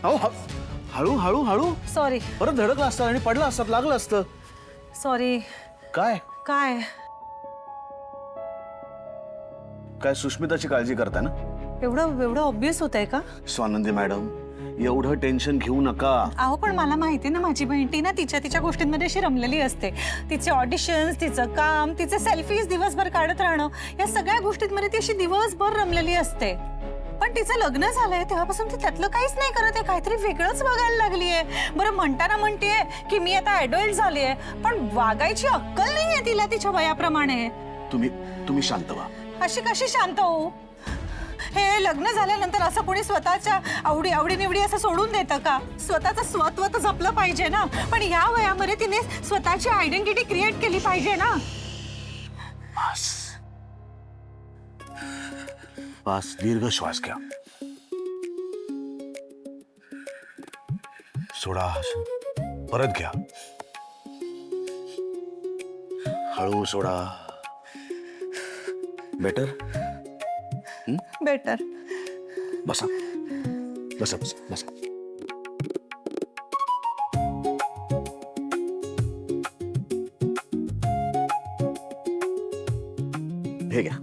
अहो हळू हळू हळू सॉरी परत धडकला असतं आणि पडला असतात, लागलं असतं. सॉरी. काय काय काय सुष्मिताची काळजी करता ना? एवढं एवढं ऑब्वियस होतंय का? स्वानंदी मॅडम, एवढं टेन्शन घेऊ नका. अहो पण मला माहिती ना, माझी बहीण ती ना तिच्या गोष्टींमध्ये अशी रमलेली असते. तिचे ऑडिशन्स, तिचं काम, तिचे सेल्फीज दिवसभर काढत राहणं, या सगळ्या गोष्टींमध्ये ती अशी दिवसभर रमलेली असते. पण तिचं लग्न झालंय तेव्हापासून ती त्यातलं काहीच नाही करत आहे, काहीतरी वेगळंच बघायला लागलीये. बरं म्हणताना म्हणतेय की मी आता ऍडल्ट झालीये, पण वागायची अक्कल नाहीये तिला तिच्या वयाप्रमाणे. तुम्ही शांत व्हा. अशी कशी शांत होऊ? हे लग्न झाल्यानंतर असं कोणी स्वतःच्या आवडीनिवडी असं सोडून देतं का? स्वतःचं स्वत्व तर जपलं पाहिजे ना. पण या वयामध्ये तिने स्वतःची आयडेंटिटी क्रिएट केली पाहिजे ना. बस दीर्घ श्वास घ्या. सोडा, परत घ्या. हळू सोडा. बेटर. बेटर. बसा बसा बसा बसा. हे घ्या.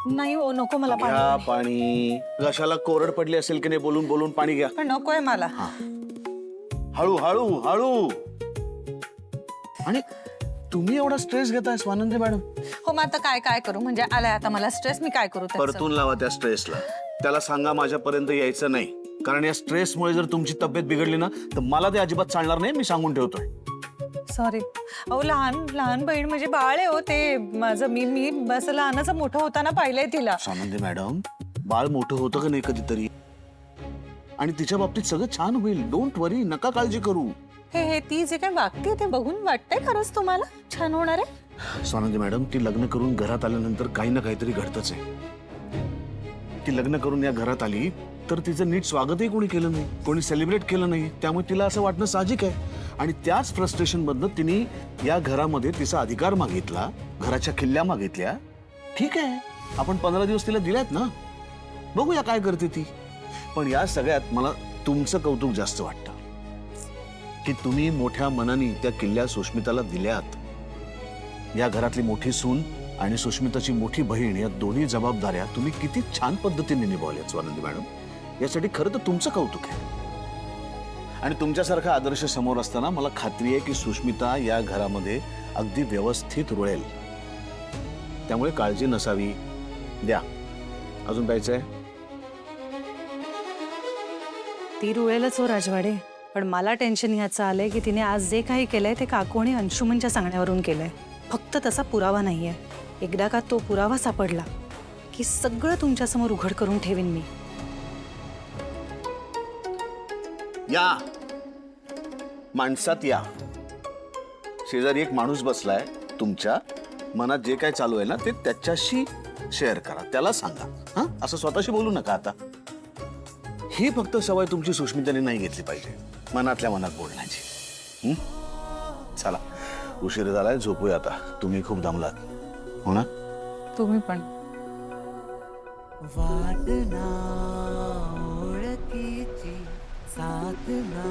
नाही हो, नको मला घ्या पाणी. पाणी. घशाला कोरड पडली असेल की नाही, बोलून बोलून पाणी घ्या. पण नकोय मला. हळू हळू हळू. आणि तुम्ही एवढा स्ट्रेस घेताय स्वानंदी मॅडम? हो, मग आता काय करू? म्हणजे आलाय आता मला स्ट्रेस, मी काय करू त्याचं? परतून लावा त्या स्ट्रेसला. त्याला सांगा माझ्यापर्यंत यायचं नाही, कारण या स्ट्रेसमुळे जर तुमची तब्येत बिघडली ना तर मला ते अजिबात चालणार नाही. मी सांगून ठेवतोय. सॉरी. अहो लहान बहीण म्हणजे बाळ आहे हो ते माझं. मी असं लहानाचं मोठं होताना पाहिलंय तिला. स्वानंदी मॅडम, बाळ मोठं होतं का नाही कधीतरी, आणि तिच्या बाबतीत सगळं छान होईल. डोंट वरी, नका काळजी करू. हे ती जे काय वागते ते बघून वाटतंय खरंच तुम्हाला छान होणार आहे? स्वानंदी मॅडम, ती लग्न करून घरात आल्यानंतर काही ना काहीतरी घडतच आहे. ती लग्न करून या घरात आली तर तिचं नीट स्वागतही कोणी केलं नाही, कोणी सेलिब्रेट केलं नाही. त्यामुळे तिला असं वाटणं साहजिक आहे. आणि त्याच फ्रस्ट्रेशन मधनं तिने या घरामध्ये तिचा अधिकार मागितला, घराच्या किल्ल्या मागितल्या. ठीक आहे, आपण 15 दिवस तिला दिल्यात ना, बघूया काय करते ती. पण या सगळ्यात मला तुमचं कौतुक जास्त वाटतं की तुम्ही मोठ्या मनाने त्या किल्ल्या सुष्मिताला दिल्यात. या घरातली मोठी सून आणि सुष्मिताची मोठी बहीण या दोन्ही जबाबदाऱ्या तुम्ही किती छान पद्धतीने निभावल्यात स्वानंदी मॅडम. यासाठी खरं तर तुमचं कौतुक आहे. आणि तुमच्यासारखा आदर्श समोर असताना मला खात्री आहे की सुष्मिता या घरामध्ये अगदी व्यवस्थित रुळेल. त्यामुळे काळजी नसावी. द्या, अजून प्यायचंय? ती रुळेलच हो राजवाडे. पण मला टेन्शन ह्याचं आलंय की तिने आज जे काही केलंय ते काकू आणि अंशुमनच्या सांगण्यावरून केलंय. फक्त तसा पुरावा नाहीये. एकदा का तो पुरावा सापडला की सगळं तुमच्यासमोर उघड करून ठेवीन मी. या माणसात या. शेजारी एक माणूस बसलाय. तुमच्या मनात जे काय चालू आहे ना ते त्याच्याशी शेअर करा, त्याला सांगा. हा, असं स्वतःशी बोलू नका आता. ही फक्त सवय तुमची सुष्मिताने नाही घेतली पाहिजे, मनातल्या मनात बोलण्याची. चला, उशीर झालाय, झोपूया आता. तुम्ही खूप दमलात हो ना? तुम्ही पण. वाटना ओळखीची, साधना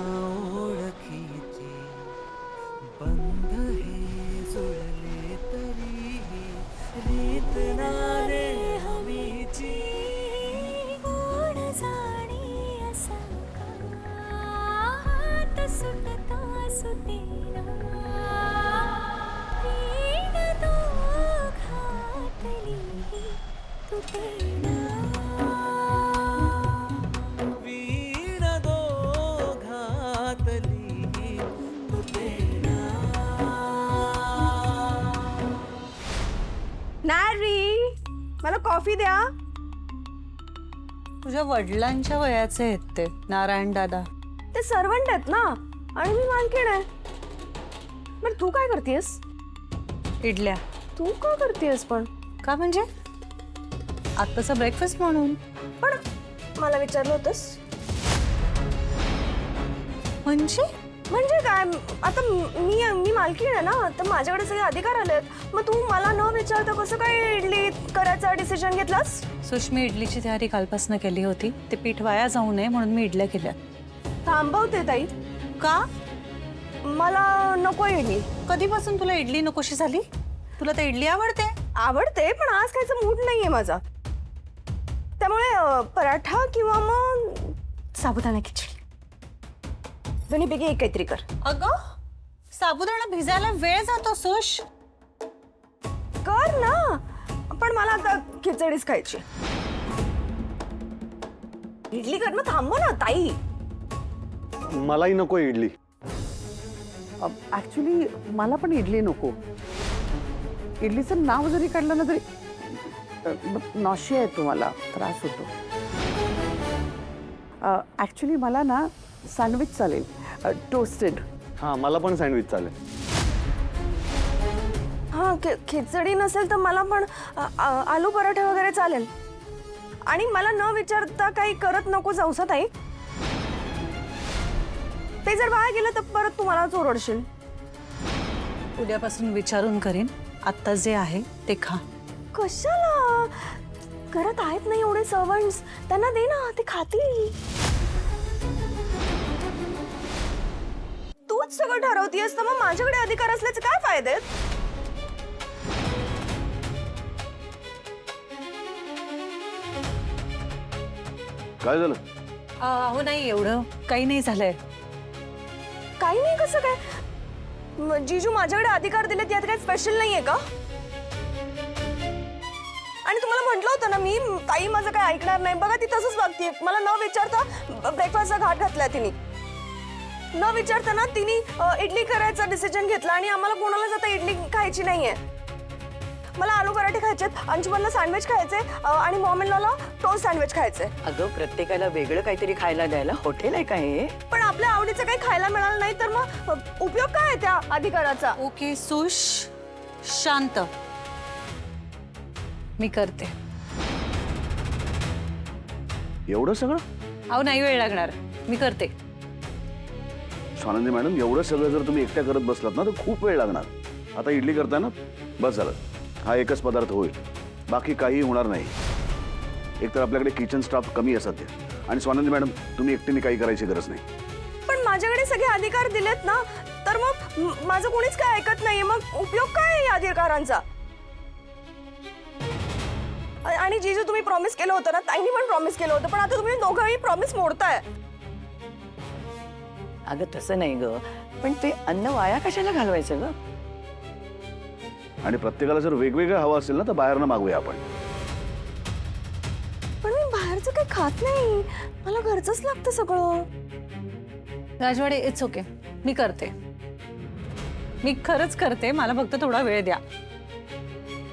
ओळखीची, बंध हे जुळले तरीही रीत नाने हमीची. कोण जाणे असा हात सुटता सुटेना, वीण दोघातली तुटेना. वीण दोघातली तुटेना. नारी, मला कॉफी द्या. तुझ्या वडिलांच्या वयाचे आहेत ते नारायण दादा. ते सर्वंट आहेत ना, आणि मी मालकीण आहे. पण तू काय करतेस? इडल्या. तू का करतेस पण? का म्हणजे आत्ताचा ब्रेकफास्ट म्हणून. पण मला विचारलं होतंस? म्हणजे म्हणजे काय आता मी मालकीण आहे ना, तर माझ्याकडे सगळे अधिकार आलेत. मग तू मला न विचारता कसं काय इडली करायचा डिसिजन घेतलास? सुषमी इडलीची तयारी कालपासून केली होती. ते पीठ वाया जाऊ नये म्हणून मी इडल्या केल्या. थांबवते ताई, का? मला नको इडली. कधीपासून तुला इडली नकोशी झाली? तुला तर इडली आवडते. आवडते पण आज खायचा मूड नाहीये माझा. त्यामुळे पराठा किंवा मग साबुदाणा खिचडी दोन्हीपैकी एक काहीतरी कर. अगं साबुदाणा भिजायला वेळ जातो सुश. कर ना, पण मला आता खिचडीच खायची. इडली कर ना, थांबव ना ताई. मलाही नको इडली. ऍक्च्युली मला पण इडली नको. इडलीचं नाव जरी काढलं ना तरी नॉशिया येतो, मला त्रास होतो. ऍक्च्युली मला ना सँडविच चालेल, टोस्टेड. हां, मला पण सँडविच चालेल. हा खिचडी नसेल तर मला पण आलू पराठे वगैरे चालेल. आणि मला न विचारता काही करत नको जाऊसा ताई. ते जर बाहेर गेलं तर परत तुम्हाला ओरडशील. उद्यापासून विचारून करीन. आता जे आहे ते खा. कशाला? घरात आहेत नाही एवढे सर्वंट्स, त्यांना दे ना, ते खातील. तूच सगळं ठरवतीयस तर मग माझ्याकडे अधिकार असल्याचे काय फायदे आहेत? काय झालं? अहो नाही, एवढं काही नाही झालंय. काही नाही कसं काय? जीजू माझ्याकडे अधिकार दिलेत यात काही स्पेशल नाहीये का? आणि तुम्हाला म्हटलं होतं ना मी, ताई माझं काय ऐकणार नाही. बघा ती तसंच वागतीये. मला न विचारता ब्रेकफास्टचा घाट घातलाय तिने. न विचारताना तिने इडली करायचा डिसिजन घेतला आणि आम्हाला कोणालाच आता इडली खायची नाहीये. मला आलू पराठे खायचेत, अंशुमनला सँडविच खायचे आणि मॉम-इन-लॉला टोस्ट सँडविच खायचे. अगं प्रत्येकाला वेगळं काहीतरी खायला द्यायला हॉटेल आहे का हे? पण आपल्या आवडीचं काही खायला मिळालं नाही तर मग उपयोग काय आहे त्या अधिकाराचा? ओके सुश, शांत. मी करते. एवढं सगळं? अहो नाही वेळ लागणार, मी करते. स्वानंदी मॅडम, एवढं सगळं जर तुम्ही एकट्या करत बसलात ना तर खूप वेळ लागणार. आता इडली करताय ना, बस झालं. हा एकच पदार्थ होईल, बाकी काही होणार नाही. एकतर आपल्याकडे किचन स्टाफ कमी आहे सध्या, आणि स्वानंदी मॅडम तुम्ही एकटीने काही करायची गरज नाही. पण माझ्याकडे सगळे अधिकार दिलेत ना, तर मग माझं कोणीच काय ऐकत नाहीये. मग उपयोग काय आहे या अधिकारांचा? आणि जीजू तुम्ही प्रॉमिस केलं होतं ना, ताईंनी पण प्रॉमिस केलं होतं, पण आता तुम्ही दोघंही प्रॉमिस मोडताय. अगं तसं नाही ग, पण ते अन्न वाया कशाला घालवायचं ग? आणि प्रत्येकाला जर वेगवेगळं हवं असेल ना तर बाहेरनं मागूया आपण. पण मी बाहेरचं काही खात नाही, मला घरचंच लागतं सगळं. राजवाडे इट्स ओके, मी करते. मी खरंच करते. मला फक्त थोडा वेळ द्या.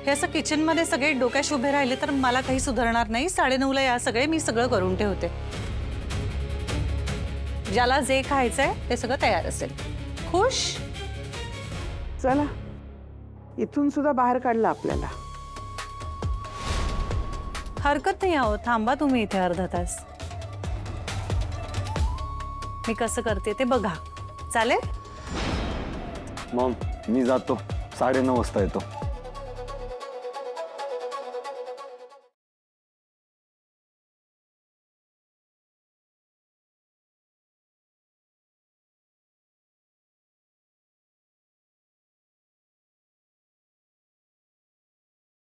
हे असं किचनमध्ये सगळे डोक्याशी उभे राहिले तर मला काही सुधारणार नाही. 9:30ला या सगळे मी सगळं करून ठेवते. ज्याला जे खायचंय ते सगळं तयार असेल. खुश? चला, इथून सुद्धा बाहेर काढलं आपल्याला. हरकत नाही. आहो थांबा तुम्ही इथे अर्धा तास. मी कसं करते ते बघा. चालेल? मॉम, मी जातो. 9:30 वाजता येतो.